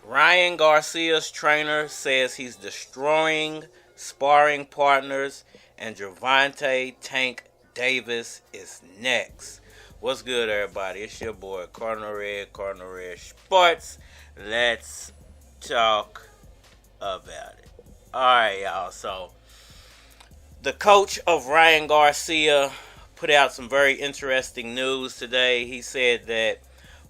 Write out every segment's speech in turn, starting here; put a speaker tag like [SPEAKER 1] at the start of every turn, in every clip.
[SPEAKER 1] Ryan Garcia's trainer says he's destroying sparring partners, and Gervonta Tank Davis is next. What's good, everybody? It's your boy, Cardinal Red Sports. Let's talk about it. Alright, y'all. So, the coach of Ryan Garcia put out some very interesting news today. He said that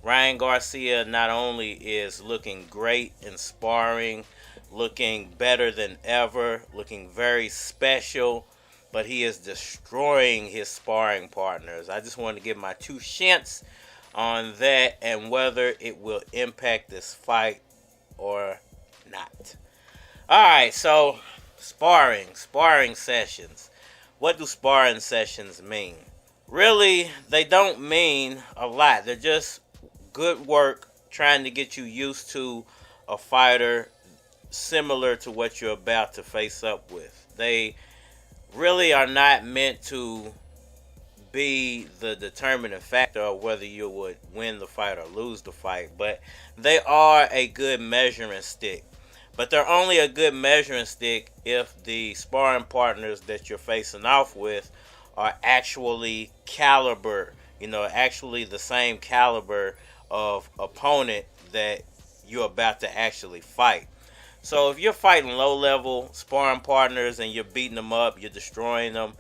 [SPEAKER 1] Ryan Garcia not only is looking great in sparring, looking better than ever, looking very special, but he is destroying his sparring partners. I just wanted to give my 2 cents on that and whether it will impact this fight or not. Alright, so sparring sessions. What do sparring sessions mean? Really, they don't mean a lot. They're just good work trying to get you used to a fighter similar to what you're about to face up with. They really are not meant to be the determining factor of whether you would win the fight or lose the fight, but they are a good measuring stick. But they're only a good measuring stick if the sparring partners that you're facing off with are actually actually the same caliber of opponent that you're about to actually fight. So if you're fighting low-level sparring partners and you're beating them up, you're destroying them,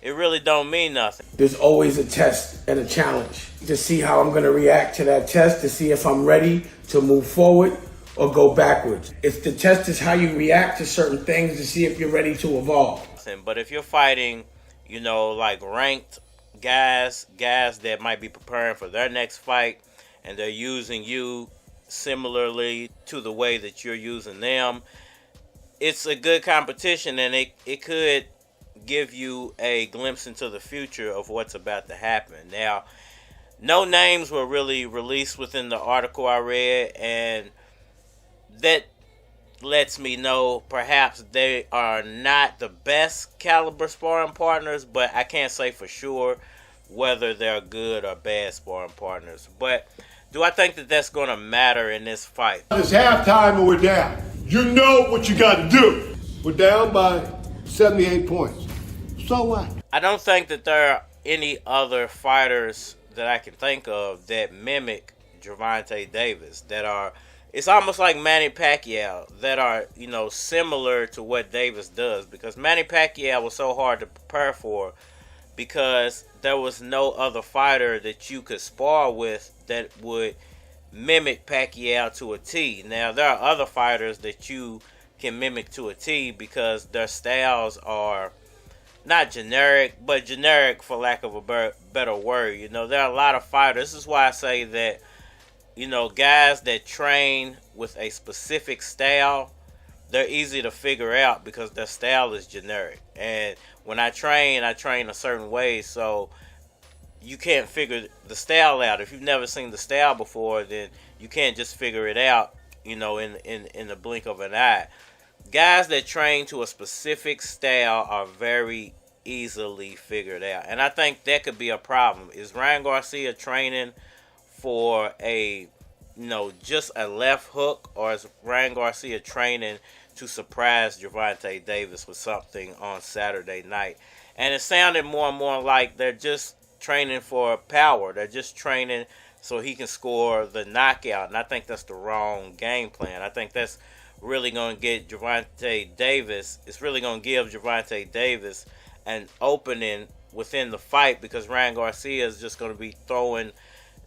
[SPEAKER 1] it really don't mean nothing.
[SPEAKER 2] There's always a test and a challenge to see how I'm going to react to that test, to see if I'm ready to move forward or go backwards. If the test is how you react to certain things, to see if you're ready to evolve.
[SPEAKER 1] But if you're fighting, like ranked guys that might be preparing for their next fight, and they're using you similarly to the way that you're using them, it's a good competition, and it could give you a glimpse into the future of what's about to happen. Now, no names were really released within the article I read, and that lets me know perhaps they are not the best caliber sparring partners, but I can't say for sure whether they're good or bad sparring partners. But do I think that that's going to matter in this fight?
[SPEAKER 3] It's halftime and we're down. You know what you got to do. We're down by 78 points. So what?
[SPEAKER 1] I don't think that there are any other fighters that I can think of that mimic Gervonta Davis, that are, it's almost like Manny Pacquiao, that are, similar to what Davis does, because Manny Pacquiao was so hard to prepare for because there was no other fighter that you could spar with that would mimic Pacquiao to a T. Now, there are other fighters that you can mimic to a T because their styles are not generic, but generic for lack of a better word. There are a lot of fighters. This is why I say that, guys that train with a specific style, they're easy to figure out because their style is generic. And when I train a certain way, so you can't figure the style out. If you've never seen the style before, then you can't just figure it out, in the blink of an eye. Guys that train to a specific style are very easily figured out. And I think that could be a problem. Is Ryan Garcia training for just a left hook, or is Ryan Garcia training to surprise Gervonta Davis with something on Saturday night? And it sounded more and more like they're just training for power. They're just training so he can score the knockout. And I think that's the wrong game plan. I think that's really going to get Gervonta Davis, it's really going to give Gervonta Davis an opening within the fight, because Ryan Garcia is just going to be throwing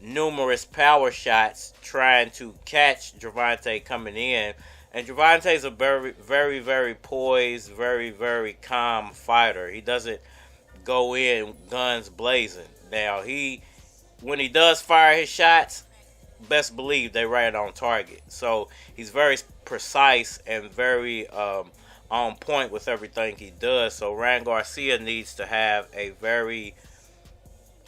[SPEAKER 1] numerous power shots trying to catch Gervonta coming in. And Gervonta is a very, very, very poised, very, very calm fighter. He doesn't go in guns blazing. Now, when he does fire his shots, best believe they right on target. So he's very precise and very on point with everything he does. So Ryan Garcia needs to have a very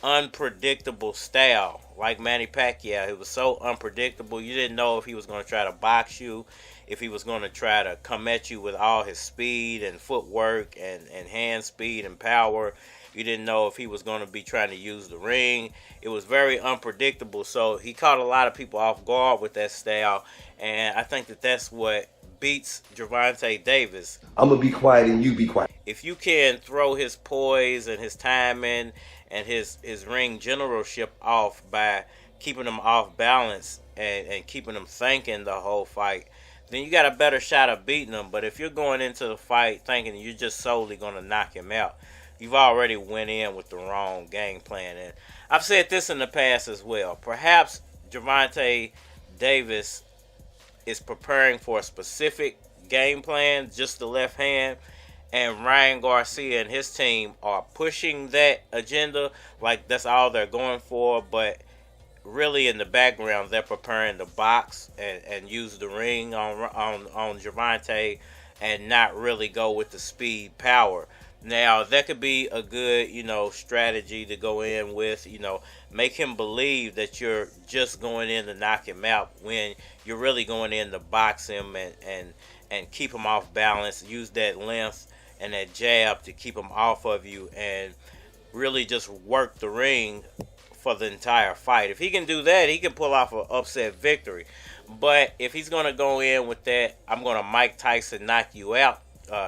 [SPEAKER 1] unpredictable style, like Manny Pacquiao. It was so unpredictable. You didn't know if he was going to try to box you, if he was going to try to come at you with all his speed and footwork and hand speed and power. You didn't know if he was going to be trying to use the ring. It was very unpredictable. So he caught a lot of people off guard with that style. And I think that that's what beats Gervonta Davis.
[SPEAKER 4] I'm going to be quiet and you be quiet.
[SPEAKER 1] If you can throw his poise and his timing and his ring generalship off by keeping him off balance and keeping him thinking the whole fight, then you got a better shot of beating him. But if you're going into the fight thinking you're just solely going to knock him out, you've already went in with the wrong game plan. And I've said this in the past as well. Perhaps Gervonta Davis is preparing for a specific game plan, just the left hand, and Ryan Garcia and his team are pushing that agenda like that's all they're going for. But really in the background, they're preparing to box and use the ring on Gervonta and not really go with the speed power. Now, that could be a good, strategy to go in with, make him believe that you're just going in to knock him out when you're really going in to box him and keep him off balance, use that length and that jab to keep him off of you and really just work the ring for the entire fight. If he can do that, he can pull off an upset victory. But if he's going to go in with that, I'm going to Mike Tyson knock you out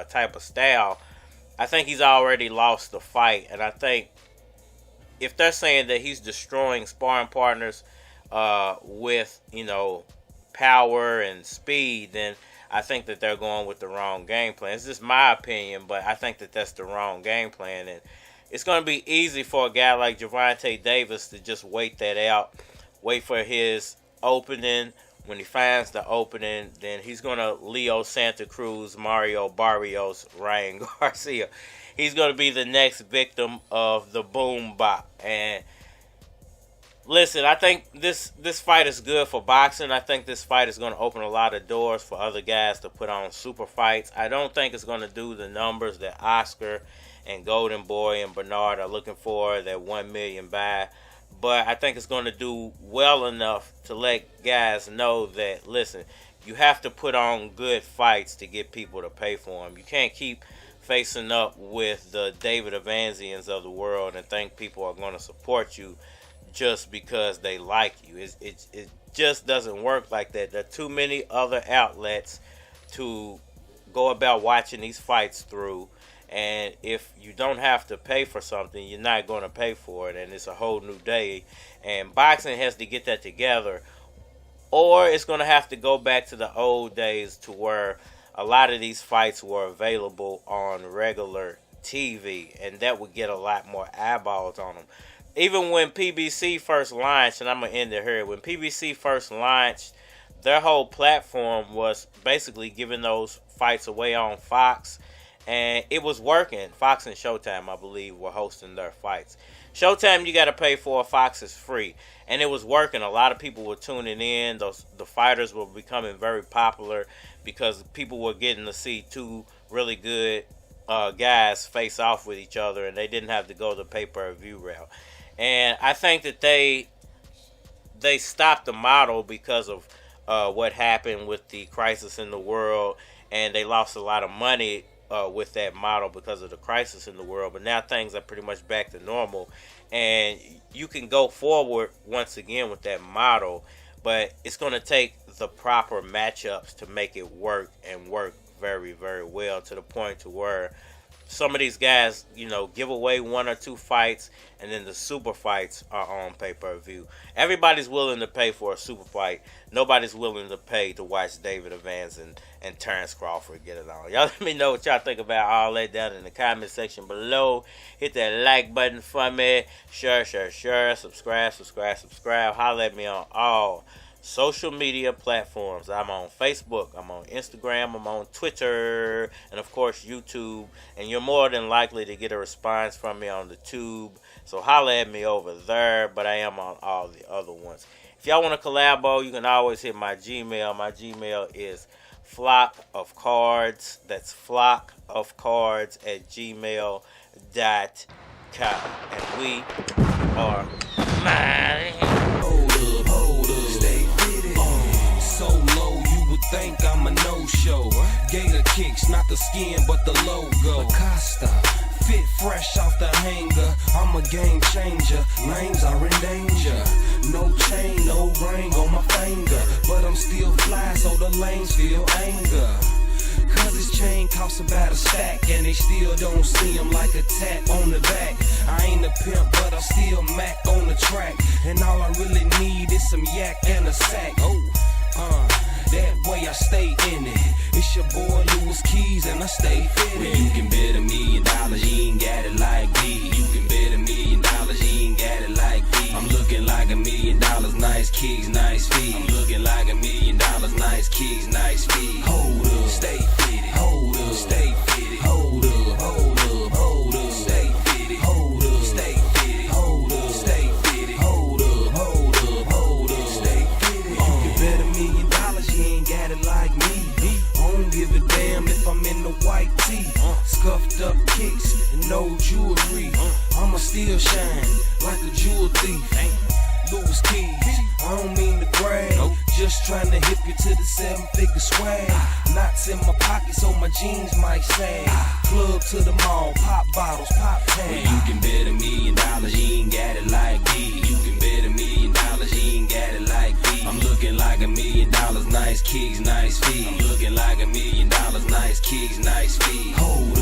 [SPEAKER 1] type of style, I think he's already lost the fight. And I think if they're saying that he's destroying sparring partners with, power and speed, then I think that they're going with the wrong game plan. It's just my opinion, but I think that that's the wrong game plan. And it's going to be easy for a guy like Gervonta Davis to just wait that out, wait for his opening. When he finds the opening, then he's going to Leo Santa Cruz, Mario Barrios, Ryan Garcia. He's going to be the next victim of the boom bop. And listen, I think this fight is good for boxing. I think this fight is going to open a lot of doors for other guys to put on super fights. I don't think it's going to do the numbers that Oscar and Golden Boy and Bernard are looking for, that 1 million buy. But I think it's going to do well enough to let guys know that, listen, you have to put on good fights to get people to pay for them. You can't keep facing up with the David Evansians of the world and think people are going to support you just because they like you. It just doesn't work like that. There are too many other outlets to go about watching these fights through. And if you don't have to pay for something, you're not going to pay for it. And it's a whole new day. And boxing has to get that together. Or it's going to have to go back to the old days to where a lot of these fights were available on regular TV. And that would get a lot more eyeballs on them. Even when PBC first launched, and I'm going to end it here. When PBC first launched, their whole platform was basically giving those fights away on Fox. And it was working. Fox and Showtime, I believe, were hosting their fights. Showtime, you got to pay for. Fox is free. And it was working. A lot of people were tuning in. The fighters were becoming very popular because people were getting to see two really good guys face off with each other. And they didn't have to go the pay-per-view route. And I think that they stopped the model because of what happened with the crisis in the world. And they lost a lot of money with that model because of the crisis in the world. But now things are pretty much back to normal. And you can go forward once again with that model. But it's going to take the proper matchups to make it work and work very, very well to the point to where some of these guys, give away 1 or 2 fights, and then the super fights are on pay-per-view. Everybody's willing to pay for a super fight. Nobody's willing to pay to watch David Evans and Terrence Crawford get it on. Y'all let me know what y'all think about all that down in the comment section below. Hit that like button for me. Share. Subscribe. Holla at me on all social media platforms. I'm on Facebook, I'm on Instagram, I'm on Twitter, and of course YouTube. And you're more than likely to get a response from me on the tube. So holla at me over there, but I am on all the other ones. If y'all want to collabo, you can always hit my Gmail. My Gmail is flockofcards. That's flockofcards@gmail.com. And we are mine.
[SPEAKER 5] Hold up, stay fitted. So low, you would think I'm a no-show. Gator kicks, not the skin, but the logo. Acosta, fit fresh off the hanger. I'm a game changer, lanes are in danger. No chain, no ring on my finger, but I'm still fly, so the lanes feel anger. Cause this chain costs about a stack, and they still don't see him like a tap on the back. I ain't a pimp, but I still Mac on the track, and all I really need is some yak and a sack. That way I stay in it. It's your boy Louis Keys, and I stay fitted. Well, you can bet $1 million, you ain't got it like me. You can bet $1 million, you ain't got it like me. I'm looking like $1 million, nice kicks, nice feet. I'm looking like $1 million, nice kicks, nice feet. Hold up, stay fitted. Hold up, stay fitted. Hold up, hold up, hold up, stay fitted. Hold up, stay fitted. Hold up, stay fitted. Hold up, hold up, hold up, stay fitted. You can bet $1 million, you ain't got it like me. I don't give a damn if I'm in the white tee, scuffed up kicks and no jewelry. I'ma still shine like a jewel thief. Louis Keys, I don't mean to brag, just trying to hip you to the 7-figure swag. Knots in my pocket so my jeans might sag. Club to the mall, pop bottles, pop tags. Well, you can bet $1 million, you ain't got it like me. You can bet $1 million, you ain't got it like me. I'm looking like $1 million, nice kicks, nice feet. I'm looking like $1 million, nice kicks, nice feet. Hold